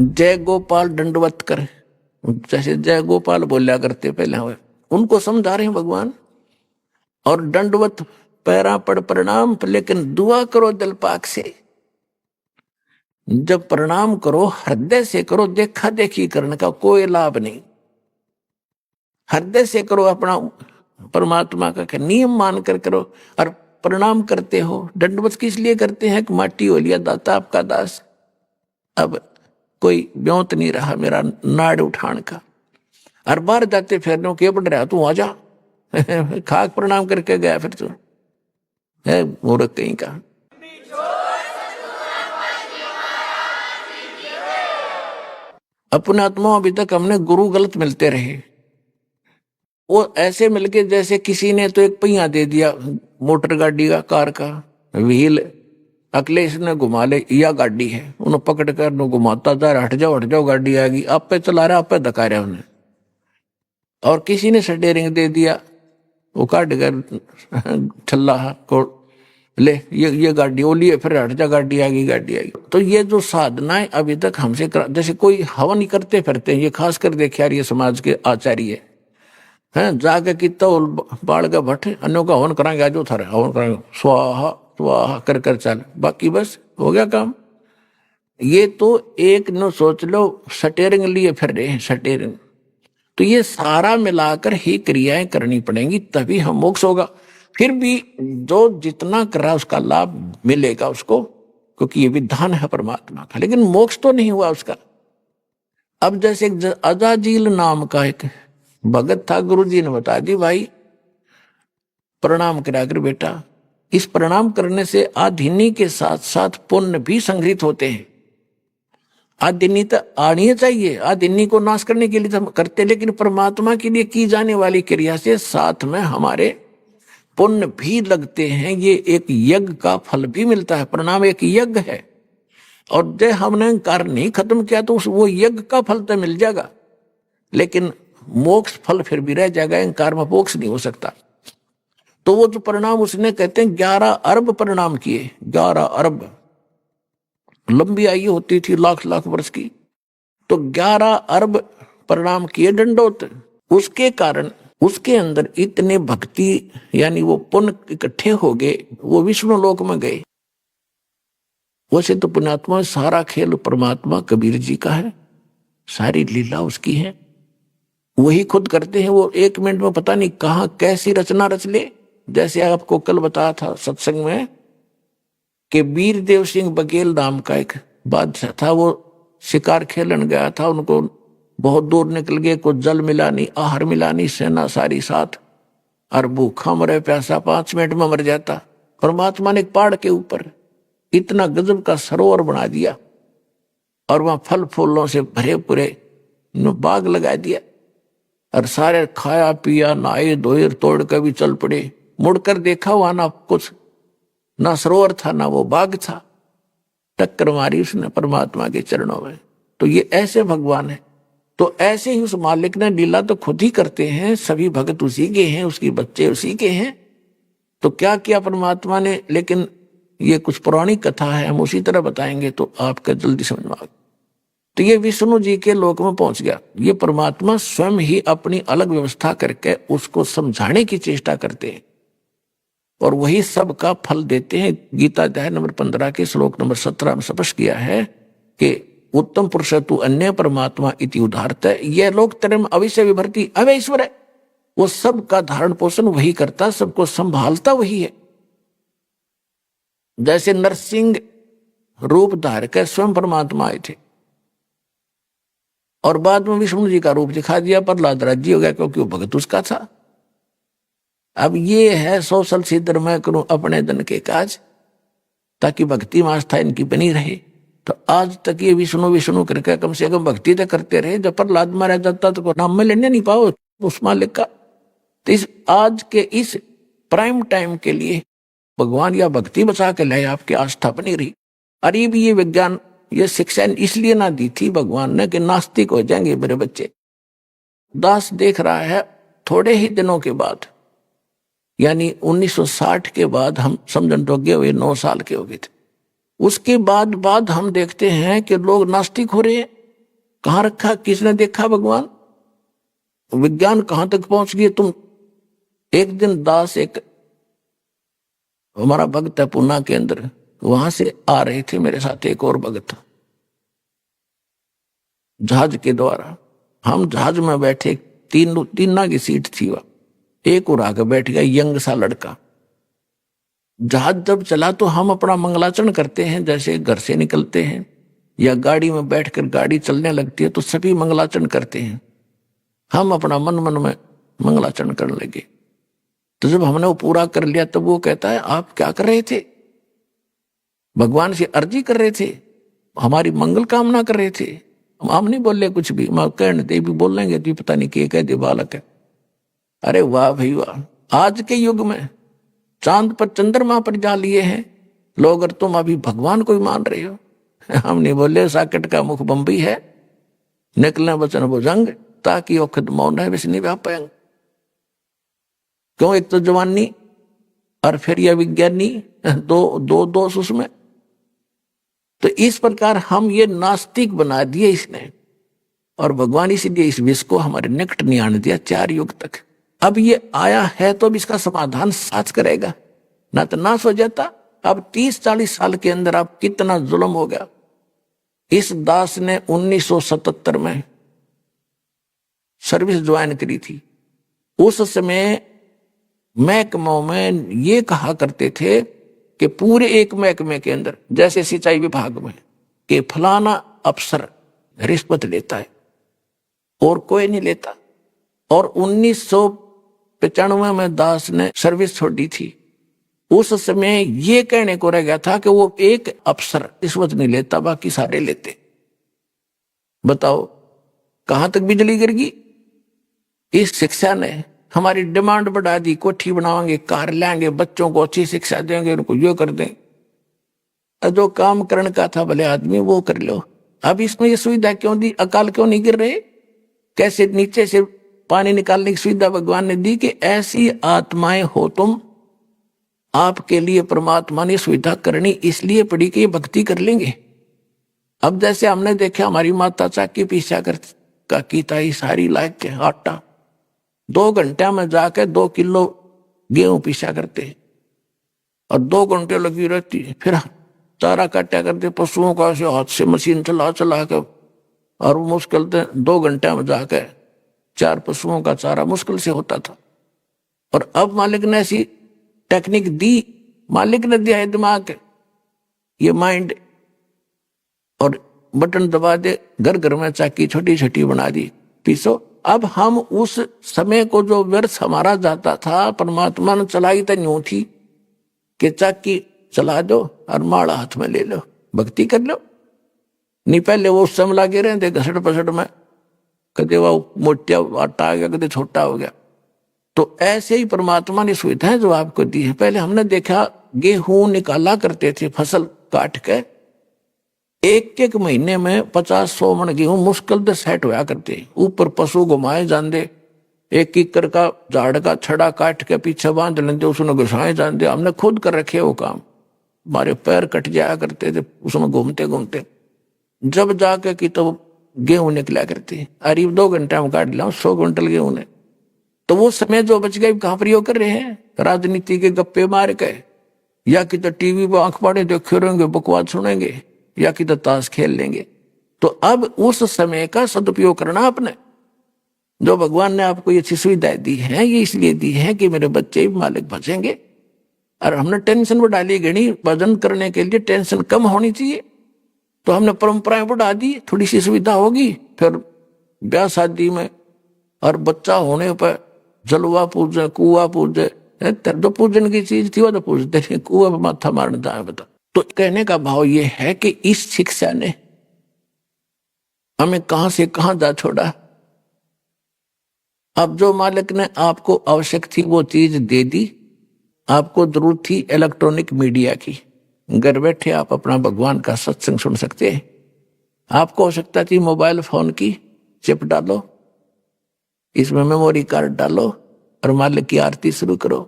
जय गोपाल दंडवत कर, जैसे जय गोपाल बोलिया करते पहले हुए, उनको समझा रहे हैं भगवान। और दंडवत पैरा पड़ प्रणाम, लेकिन दुआ करो दिल पाक से। जब प्रणाम करो हृदय से करो, देखा देखी करने का कोई लाभ नहीं। हृदय से करो, अपना परमात्मा का नियम मानकर करो। और प्रणाम करते हो, दंडवत किस लिए करते हैं कि माटी हो लिया दाता आपका दास, अब कोई ब्योंत नहीं रहा मेरा नाड़ उठान का। हर बार जाते फिर के बढ़ रहा तू आजा खाक प्रणाम करके गया, फिर तू है मूर्ख कहीं का। अपने आत्मा अभी तक हमने गुरु गलत मिलते रहे। वो ऐसे मिलके जैसे किसी ने तो एक पहिया दे दिया मोटर गाड़ी का, कार का व्हील, अखिलेश ने घुमा ले, यह गाड़ी है, उन्हें पकड़ कर घुमाता जा, हट जाओ गाड़ी आएगी, आप पे चला रहा, आप पे धका रहा उन्हें। और किसी ने स्टीयरिंग दे दिया, वो काट कर ठल्ला को ले, ये गाड़ी वो लिए, फिर हट जा गाड़ी आएगी। तो ये जो साधनाएं अभी तक हमसे जैसे कोई हवन नहीं करते फिरते, ये खास कर देखे यार, ये समाज के आचार्य हैं, जाके कितना बाढ़ का भट्ट अन्यों का हवन कराएंगे, आज था हवन कराएंगे, स्वाहा स्वाहा कर चल, बाकी बस हो गया काम। ये तो एक न सोच लो स्टीयरिंग लिए फिर रहे हैं, स्टीयरिंग। तो ये सारा मिलाकर ही क्रियाएं करनी पड़ेंगी, तभी हम मोक्ष होगा। फिर भी जो जितना कर रहा उसका लाभ मिलेगा उसको, क्योंकि ये विधान है परमात्मा का, लेकिन मोक्ष तो नहीं हुआ उसका। अब जैसे अजाजील नाम का एक भगत था, गुरु जी ने बता दी भाई प्रणाम करा कर बेटा, इस प्रणाम करने से आधिनी के साथ साथ पुण्य भी संग्रहित होते हैं। आदिनी तो आनी चाहिए, आदिनी को नाश करने के लिए तो हम करते, लेकिन परमात्मा के लिए की जाने वाली क्रिया से साथ में हमारे पुण्य भी लगते हैं। ये एक यज्ञ का फल भी मिलता है, प्रणाम एक यज्ञ है। और जब हमने अहंकार नहीं खत्म किया तो वो यज्ञ का फल तो मिल जाएगा, लेकिन मोक्ष फल फिर भी रह जाएगा, अहंकार में मोक्ष नहीं हो सकता। तो वो जो प्रणाम उसने कहते हैं 11 अरब प्रणाम किए, 11 अरब, लंबी आयु होती थी लाख वर्ष की, तो 11 अरब प्रणाम किए दंडोत। उसके कारण उसके अंदर इतने भक्ति यानी वो पुण्य इकट्ठे हो गए, वो विष्णु लोक में गए। वैसे तो पुण्यात्मा सारा खेल परमात्मा कबीर जी का है, सारी लीला उसकी है, वही खुद करते हैं। वो 1 मिनट में पता नहीं कहां कैसी रचना रच ले। जैसे आपको कल बताया था सत्संग में कि वीरदेव सिंह बघेल नाम का एक बादशाह था, वो शिकार खेलन गया था, उनको बहुत दूर निकल गए, कुछ जल मिला नहीं, आहार मिला नहीं, सेना सारी साथ, और भूखा मरे प्यासा 5 मिनट में मर जाता। परमात्मा ने एक पहाड़ के ऊपर इतना गजब का सरोवर बना दिया और वहां फल फूलों से भरे पूरे बाग लगा दिया, और सारे खाया पिया नहाए धोए तोड़ कर भी चल पड़े। मुड़कर देखा वहां ना कुछ, ना सरोवर था ना वो बाग था, टक्कर मारी उसने परमात्मा के चरणों में। तो ये ऐसे भगवान है। तो ऐसे ही उस मालिक ने लीला तो खुद ही करते हैं, सभी भगत उसी के हैं, उसके बच्चे उसी के हैं। तो क्या किया परमात्मा ने, लेकिन ये कुछ पुरानी कथा है, हम उसी तरह बताएंगे तो आपका जल्दी समझ में आएगा। तो ये विष्णु जी के लोक में पहुंच गया। ये परमात्मा स्वयं ही अपनी अलग व्यवस्था करके उसको समझाने की चेष्टा करते हैं, और वही सबका फल देते हैं। गीता अध्याय नंबर 15 के श्लोक नंबर 17 में स्पष्ट किया है कि उत्तम पुरुष तु अन्य परमात्मा इति उदाहरत है, यह लोक तरम अविश्य विभर्ति अवैश्वर है। वो सबका धारण पोषण वही करता, सबको संभालता वही है। जैसे नरसिंह रूप धार के स्वयं परमात्मा आए थे, और बाद में विष्णु जी का रूप दिखा दिया, प्रहलाद राज्य हो गया क्योंकि वो भगत उसका था। अब ये है सोशल सिद्ध मैं करूं अपने धन के काज, ताकि भक्ति में आस्था इनकी बनी रहे। तो आज तक ये विष्णु विष्णु करके कम से कम भक्ति तो करते रहे। जब प्रहलाद मारा जाता तो नाम में लेने नहीं पाओ उस मालिक का। तो इस आज के इस प्राइम टाइम के लिए भगवान या भक्ति बचा के लाए, आपकी आस्था बनी रही। अरे भी ये विज्ञान ये शिक्षा इसलिए ना दी थी भगवान ने कि नास्तिक हो जाएंगे मेरे बच्चे। दास देख रहा है थोड़े ही दिनों के बाद, यानी 1960 के बाद हम समझन टोगे हुए 9 साल के हो गए थे, उसके बाद हम देखते हैं कि लोग नास्तिक हो रहे हैं। कहाँ रखा, किसने देखा भगवान? विज्ञान कहां तक पहुंच गई तुम? एक दिन दास, एक हमारा भक्त है पूना के अंदर, वहां से आ रहे थे मेरे साथ एक और भक्त, जहाज के द्वारा। हम जहाज में बैठे, तीन की सीट थी वह, एक और आगे बैठ गया यंग सा लड़का। जहाज जब चला तो हम अपना मंगलाचरण करते हैं, जैसे घर से निकलते हैं या गाड़ी में बैठकर गाड़ी चलने लगती है तो सभी मंगलाचरण करते हैं। हम अपना मन मन में मंगलाचरण करने लगे। तो जब हमने वो पूरा कर लिया तब वो कहता है, आप क्या कर रहे थे? भगवान से अर्जी कर रहे थे, हमारी मंगल कामना कर रहे थे। हम नहीं बोले कुछ भी, मैं कहने दे भी बोल लेंगे तो पता नहीं क्या कह दे बालक है। अरे वाह भाई वाह, आज के युग में चांद पर चंद्रमा पर जा लिए हैं लोग, और तुम अभी भगवान को ही मान रहे हो। हम नहीं बोले, साकेट का मुख बम्बई है, निकलने वचन भुजंग, ताकि औखद मौन है वैसे नहीं व्यापायंग। क्यों? एक तो जवानी और फिर यह विज्ञानी, दो दोष उसमें। तो इस प्रकार हम ये नास्तिक बना दिए इसने, और भगवान इसीलिए इस विष को हमारे निकट नहीं आने दिया 4 युग तक। अब ये आया है तो अब इसका समाधान साच करेगा, ना तो नाश हो जाता। अब 30-40 साल के अंदर अब कितना जुल्म हो गया। इस दास ने 1977 में सर्विस ज्वाइन करी थी। उस समय महकमों में ये कहा करते थे कि पूरे एक महकमे के अंदर, जैसे सिंचाई विभाग में, कि फलाना अफसर रिश्वत लेता है और कोई नहीं लेता। और 1995 में दास ने सर्विस छोड़ी थी। उस समय ये कहने को रह गया था कि वो एक अफसर रिश्वत नहीं लेता, बाकी सारे लेते। बताओ कहां तक बिजली गिर गई। इस शिक्षा ने हमारी डिमांड बढ़ा दी, कोठी बनावांगे, कार लाएंगे, बच्चों को अच्छी शिक्षा देंगे, उनको यो कर दें। जो काम करने का था भले आदमी वो कर लो। अब इसमें ये सुविधा क्यों दी? अकाल क्यों नहीं गिर रहे? कैसे नीचे से पानी निकालने की सुविधा भगवान ने दी कि ऐसी आत्माएं हो तुम, आपके लिए परमात्मा ने सुविधा करनी इसलिए पड़ी कि ये भक्ति कर लेंगे। अब जैसे हमने देखा हमारी माता चाकी पीछा कर का कीता ही सारी लायक के आटा 2 घंटे में जाके 2 किलो गेहूं पीसा करते, और 2 घंटे लगी रहती। फिर चारा काटा करते पशुओं का, ऐसे हाथ से मशीन चला चला के, और मुश्किल से 2 घंटे में जाके 4 पशुओं का चारा मुश्किल से होता था। और अब मालिक ने ऐसी टेक्निक दी, मालिक ने दिया है दिमाग, ये माइंड, और बटन दबा दे, घर घर में चाकी छोटी छोटी बना दी, पीसो। अब हम उस समय को जो व्यर्थ हमारा जाता था, परमात्मा ने चलाई तो यूं थी कि चाकी चला दो और माड़ा हाथ में ले लो, भक्ति कर लो। नहीं पहले वो उस समय लगे रहे थे घसट पसट में, कदे वो मोटा आटा आ गया, कदे छोटा हो गया। तो ऐसे ही परमात्मा ने सुविधाएं जो आपको दी है। पहले हमने देखा गेहूं निकाला करते थे फसल काट के, 1-1 महीने में 50-100 मन गेहूं मुश्किल से सेट होया करते। ऊपर पशु घुमाए जाते, 1 कीकर का झाड़ का छड़ा काट के पीछे बांध लेते, उसमें घुसाए जाते। हमने खुद कर रखे वो काम, हमारे पैर कट जाया करते थे उसमें घूमते घूमते। जब जाके कि तो गेहूं निकला करते, अरे 2 घंटे में काट लिया 100 क्विंटल गेहूं ने। तो वो समय जो बच गया कहां प्रयोग कर रहे हैं? राजनीति के गप्पे मार के, या कि तो टीवी पर आंख पाड़े देखे रहेंगे, बकवास सुनेंगे, या कि तो ताश खेल लेंगे। तो अब उस समय का सदुपयोग करना आपने, जो भगवान ने आपको ये अच्छी सुविधाएं दी है, ये इसलिए दी है कि मेरे बच्चे भी मालिक बचेंगे। और हमने टेंशन बढ़ा ली गणी, भजन करने के लिए टेंशन कम होनी चाहिए, तो हमने परंपराएं बढ़ा दी, थोड़ी सी सुविधा होगी। फिर ब्याह शादी में और बच्चा होने पर जलवा पूजे, कुआ पूजे, जो पूजन की चीज थी वो तो पूजते थे, कुआ पर माथा मारने जाए बता। तो कहने का भाव ये है कि इस शिक्षा ने हमें कहां से कहां जा छोड़ा। अब जो मालिक ने आपको आवश्यक थी वो चीज दे दी, आपको जरूरत थी इलेक्ट्रॉनिक मीडिया की, घर बैठे आप अपना भगवान का सत्संग सुन सकते हैं। आपको आवश्यकता थी मोबाइल फोन की, चिप डालो, इसमें मेमोरी कार्ड डालो और मालिक की आरती शुरू करो,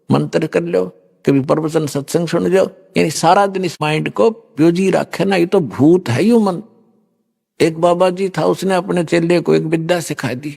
मंत्र कर लो, कभी प्रवचन सत्संग सुन लो। यानी सारा दिन इस माइंड को ब्यूजी रखे ना, ये तो भूत है यू मन, एक बाबा जी था, उसने अपने चेले को एक विद्या सिखा दी।